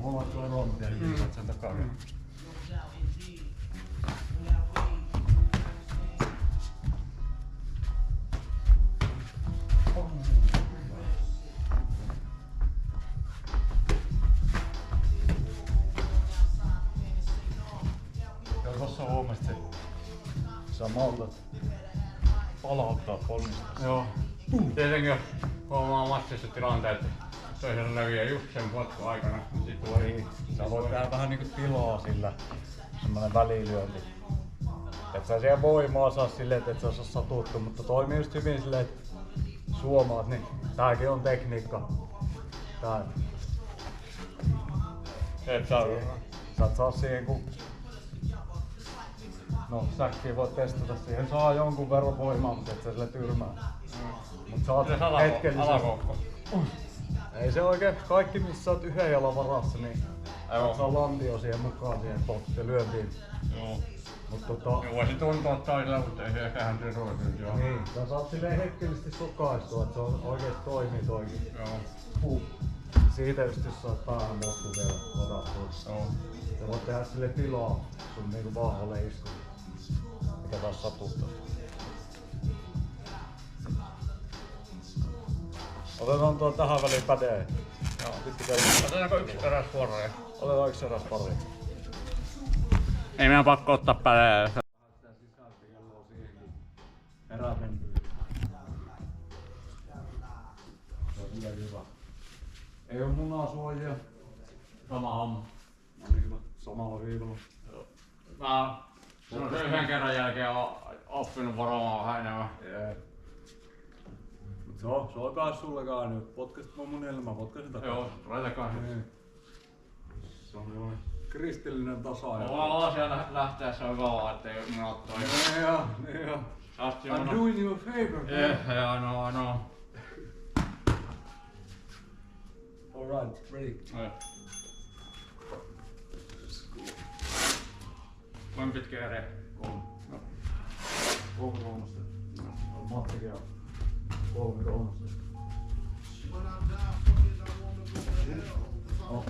Mulla tulee roomit ja hyvin sen takaa. Tossa huomasit, että sä maltat palauttaa ponnistus. Joo. Tietenkin huomaa matsissa tilanteet. Toisella näkyy just sen potkun aikana. Sit tulee Niin, sä voit tehdä vähän niinku tilaa sillä, semmonen välilyönti. Et sä siellä voimaa saa silleen, et sä osaa satuttu, mutta toimii just hyvin silleen, että suomaat, niin tääkin on tekniikka. Tää. et saa. Sä et saa siihen kun... No säkkiä voit testata, siihen saa jonkun verran voimaa, mutta et sä sille tyrmää. Mut saat Se hetkellisesti... alakoukko. Ei se oikein, kaikki missä sä oot yhden jalan varassa, niin Joo. saa lantio siihen mukaan siihen lyöntiin. Joo. Mut Voisi tuntua toisella, mutta ei se ehkä hän työ ruokinut. niin, sä saat silleen hetkellisesti sokaistua, että se on oikeesti toimii toikin. Joo. Siitä just jos saat päähän loppuun vielä ladattua. Joo. Sä voit tehdä sille tilaa sun niinku vahvalle istuun. Mikä taas satuttaa. Otetaan tähän väliin pädee. Joo. Sitten Otetaanko yksi eräs vuoroja? otetaan yksi eräs pari. Ei meidän pakko ottaa päleä. Ei oo munasuojia. Sama homma. No niin, samalla viikolla. Mä oon yhden kerran jälkeen oppinut varomaan vähän enemmän. Jee. Mut se on kai sullekaan nyt. Potkasit vaan mun elämä, potkasin takaisin. Joo, tulee takaisin. Niin. Se on sellainen kristillinen tasaaja. Mulla on siellä lähteessä on kovaa, ettei mun ottoi. Niin joo. I'm doing you a favor. Yeah, I know. Alright, ready. Kuinka pitkä ere? 3 kolmasta. Mattikin on 3 kolmasta. Oh.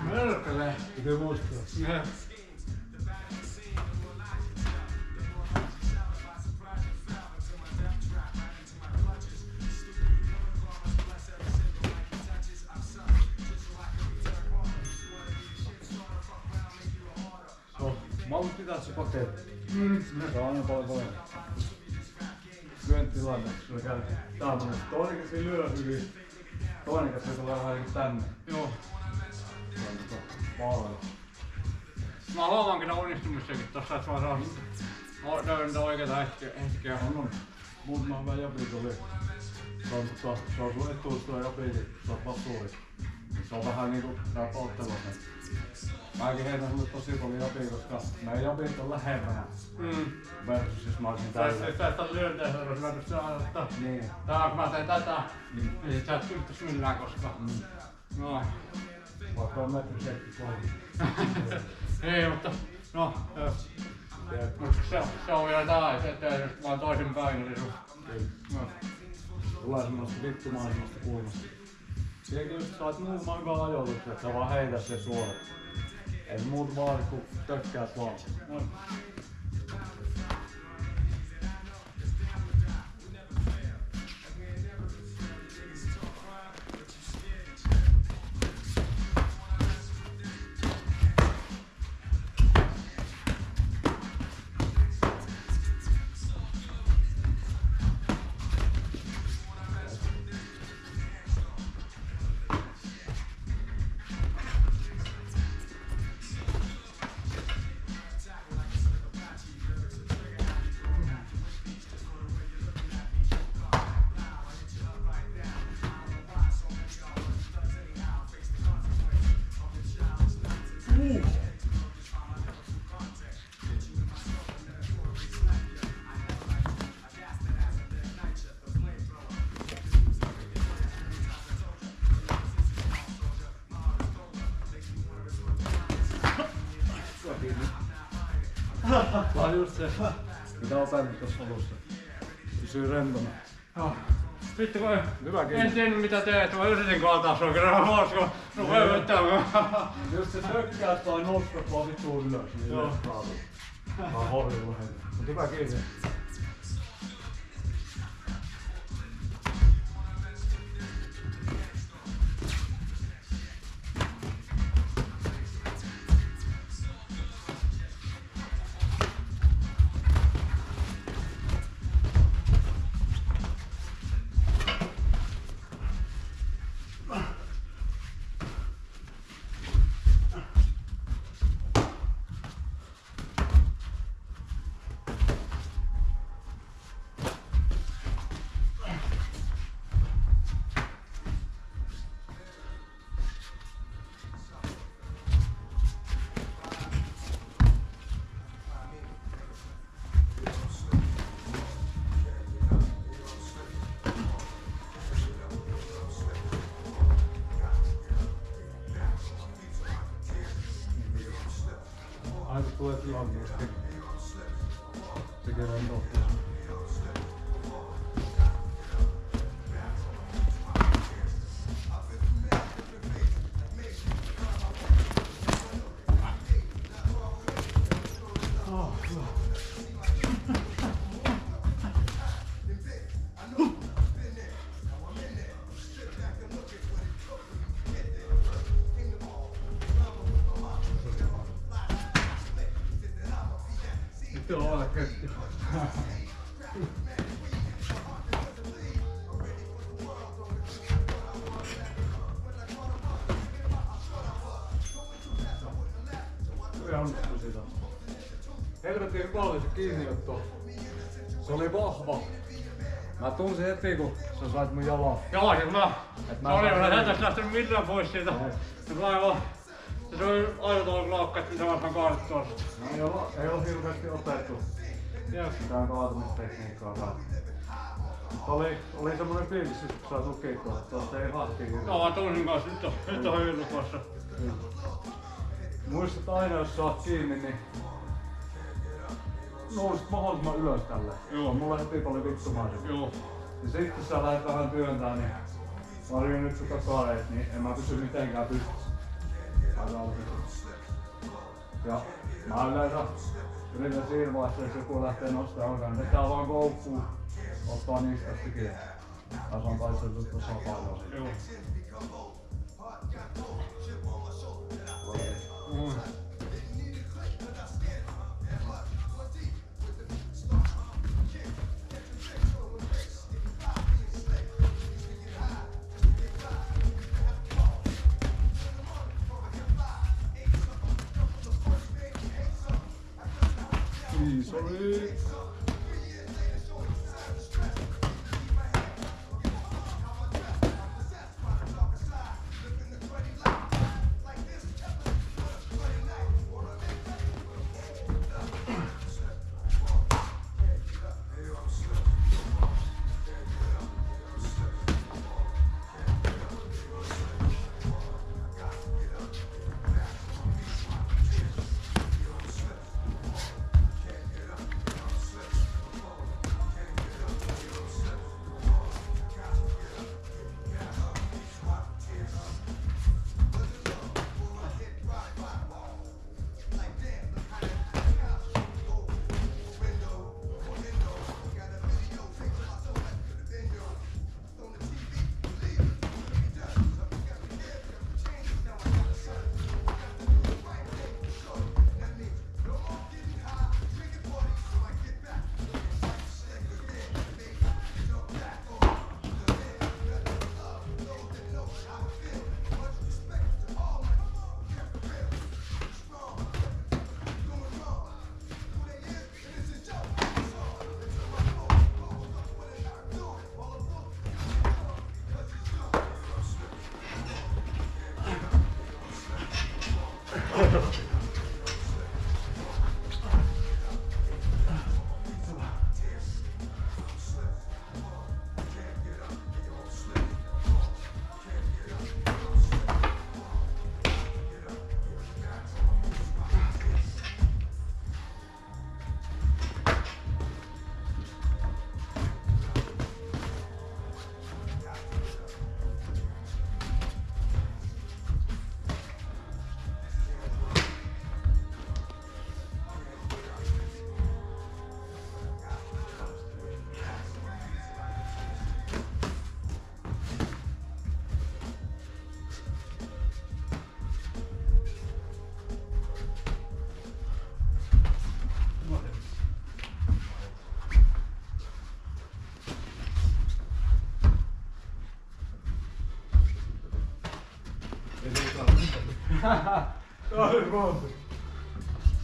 Mörkölle. Pitää muistaa. Mä haluan pitää se paketti. Se on aina paljon. lyön tilanne, sulla käy täältä. Toinen käsi lyö yli, toinen käsi tulee vähän niinku tänne. Joo. Se on paljon. Mä huomaan kyllä onnistumissakin tossa, että mä saan löydän oikeeta hetkeä. On. Muutama hyvä jopi tuli. Se on sun etuustuja jopi, se on vasuuri. Se on vähän niinku nää polttelut. Mäkin heitän sulle tosi paljon jopia, koska meidän jopit on lähempänä. Versus jos mä olisin tällä. Sä et oo lyönteessä, jos mä pystyn aina Niin. tää kun mä teen tätä, niin sit sä et pystyis millään koskaan. Noin. Vaikka on 1,73 m. Ei, mutta no, mut se on vielä tää, ettei jos mä oon toisin päin, niin Kyllä. Tulee semmoista vittumaisemmasta kulmasta. Siihenkin just saat muutaman hyvän ajoituksen, että sä vaan heitä sen suolet. Ei muut vaadi kun tökkäät vaan. Tää on just se, mitä opennut tossa alussa. Pysyy rentona. Vittu kun Hyvä kiinni. en tiennyt mitä teet, mä yritin kaataa sua kerran hauska, no voi vettää. Just se tökkäät tai nostat vaan vittuun ylös, niin Joo. Mä oon horjunut heti. Mut hyvä kiinni. Aina tulee tilanne, se kerran tohtii. Vittu on olla kötti. Kyllä onnistui sitä. Helvetin paljon se kiinniotto. Se oli vahva. Mä tunsin heti kun sä sait mun jalan. Joo, siis mä olin saan vielä sen- tästä lähtenyt millään pois siitä. Se oli aivan, se oli aina tuolla laukkaat, mitä mä saan kaadit tuosta. No, ei oo hirveesti otettu mitään kaatumistekniikkaa. Oli semmonen fiilis, että kun sä tukit tuosta ei hahtiin. Joo, mä tunsin kanssa, nyt on hyvin lukossa. Muistat aina, jos saat kiinni, niin nousit mahdollisimman ylös tälle. Joo. Mulla heti paljon vittumaisempi. Joo. Ja sit kun sä lähdet vähän työntää, niin mä olin nyt sut kareet, niin en mä pysy mitenkään pystyssä. Ja mä yleensä yritän siinä vaiheessa, jos joku lähtee nostaa olkaan, niin vetää vaan koukkuun, ottaa niskasta kiinni. Mä saan taisteltua tossa paljon siitä. Joo.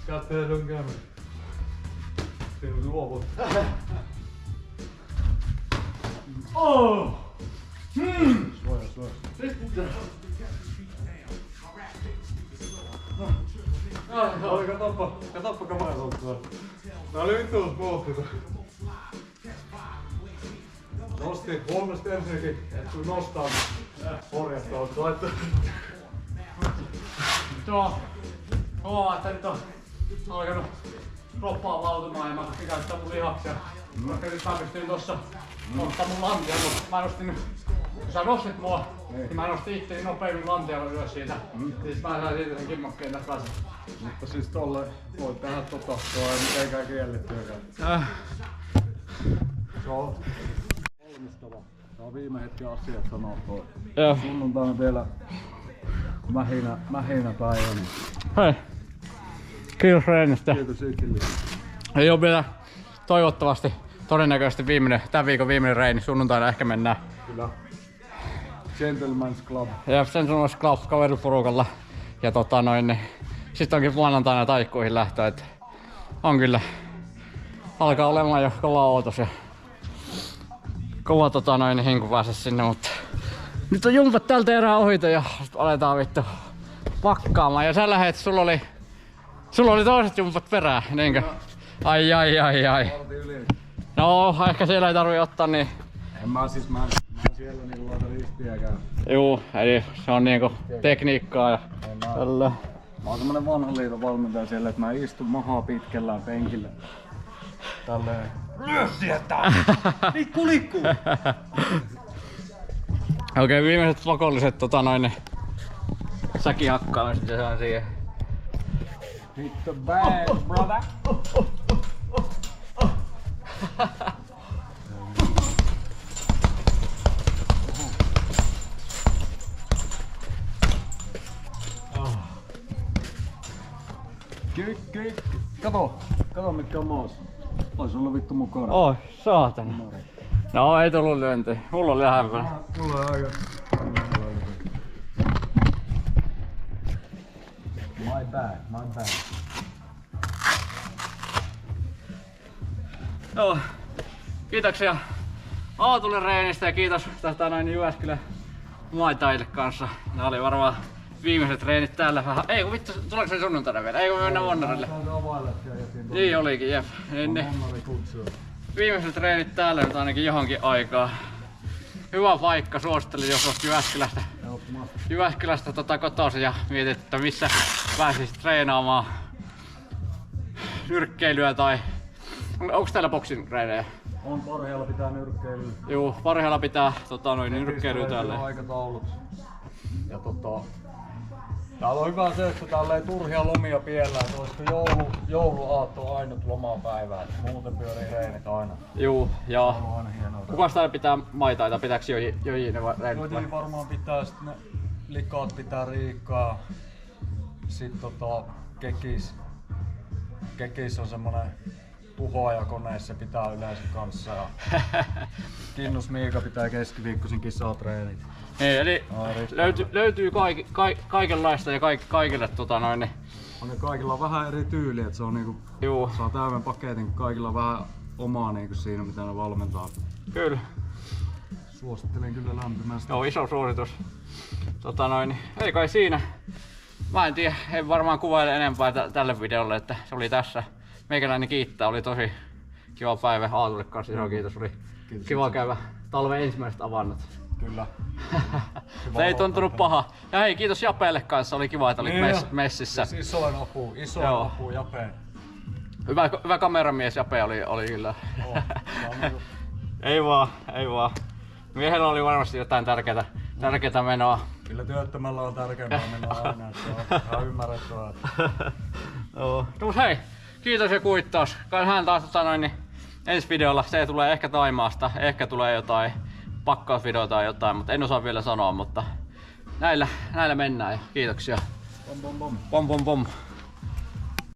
Katsotaan sun kämmin. Sinun luovut. Oh! Suoja. Katoppa kameralta. Tää oli vittu pohti. Huomasit ensinnäkin, että kun nostaa orjasta oot laittanut. Että nyt on alkanut roppaa valtumaan ja mä koski käyttää mun lihaksia. Mä pystyin tossa ottaa mun lantia, mutta mä nostin nyt, kun sä nostit mua, niin mä nostin itteni nopeammin lantialla ylös siitä. Siis mä sain siitä sen kimmokkeen tästä päästä. Mutta siis tolle voit tehdä tuo ei mitenkään kiellettyäkään. Se on valmistava. Tää on viime hetken asiat sanoo toi. Joo. Sunnuntaina vielä mähinä päivä. Niin Hei. Kiitos reenistä. kiitos ikinä. Ei oo vielä toivottavasti todennäköisesti tämän viikon viimeinen reeni. Sunnuntaina ehkä mennään. Kyllä. Gentleman's Club. Ja sen sanois Klaus kaveriporukalla. Ja sit onkin maanantaina taikkuihin lähtö, et on kyllä. Alkaa olemaan jo kova ootos ja kova hinku pääse sinne, mutta nyt on jumpat tältä erää ohito ja aletaan vittu pakkaamaan. Ja sä lähet, sulla oli toiset jumpat perään, niinkö? Ai. No, ehkä siellä ei tarvii ottaa niin. Mä en siellä niinku laita ristiäkään. Juu, eli se on niinku tekniikkaa ja tällä. Mä oon semmonen vanhan liiton valmentaja siellä, että mä istun mahaa pitkällään penkillä. Tälleen. Lyö sieltä! Likkuu! Okei, viimeiset pakolliset säkihakkaamiset ja se on siihen. Hit the bag, brother! Kato mitkä on maassa. Ois ollut vittu mukana. Oi, saatana. No ei tullut lyönti. Mulla oli lähempänä. Mulla on aika. My bad. Joo. Kiitoksia Aatulle reenistä ja kiitos tästä noin Jyväskylän Muay Thaille kanssa. Nämä oli varmaan viimeiset treenit täällä vähän. Ei kun vittu, tuleeko se sunnuntaina vielä? Ei kun me mennään Vonnarille. Niin olikin, jep. Niin. Viimeiset treenit täällä nyt ainakin johonkin aikaa. Hyvä paikka, suosittelin jos olet Jyväskylästä kotoisin ja mietit, että missä pääsisit treenaamaan nyrkkeilyä tai... Onko täällä boxing treenejä? On Parheella pitää nyrkkeilyä. Juu, Parheella pitää nyrkkeilyä täällä. Aikataulut. Ja täällä on hyvä se, että täällä ei turhia lomia piellä, että olisiko jouluaatto ainut lomapäivä, että muuten pyörii reenit aina. Juu, ja On aina hienoa. kukas täällä pitää maitaita? Pitääks joji ne reenit vai? Joji varmaan pitää, sit ne likaat pitää Riikkaa. Sitten Kekis on semmonen tuhoajakone, se pitää yleensä kanssa. Ja Kinnus Miika pitää keskiviikkoisin kisatreenit. Niin, eli löytyy kaikenlaista ja kaikille niin. On ne kaikilla on vähän eri tyyli, että se on niinku, Juu. saa täyden paketin, kaikilla on vähän omaa niinku siinä mitä ne valmentaa. Kyllä. Suosittelen kyllä lämpimästi. Joo, iso suositus. Ei kai siinä. Mä en tiedä, en varmaan kuvaile enempää tälle videolle, että se oli tässä. Meikäläinen kiittää, oli tosi kiva päivä Aatulle kanssa, iso kiitos, oli kiva käydä talven ensimmäiset avannot. Kyllä. Se ei tuntunut paha. Ja hei, kiitos Japeelle kanssa, oli kiva, että olit messissä. Siis isoin apu Japeen. Hyvä kameramies Jape oli kyllä. Ei vaan. Miehellä oli varmasti jotain tärkeää menoa. Kyllä työttömällä on tärkeämpää menoa aina, että se on ihan ymmärrettävää. No mut hei, kiitos ja kuittaus. Hän taas ensi videolla, se tulee ehkä Thaimaasta, ehkä tulee jotain pakkausvideo tai jotain, mutta en osaa vielä sanoa, mutta näillä mennään ja kiitoksia. Pom pom pom. Pom pom pom.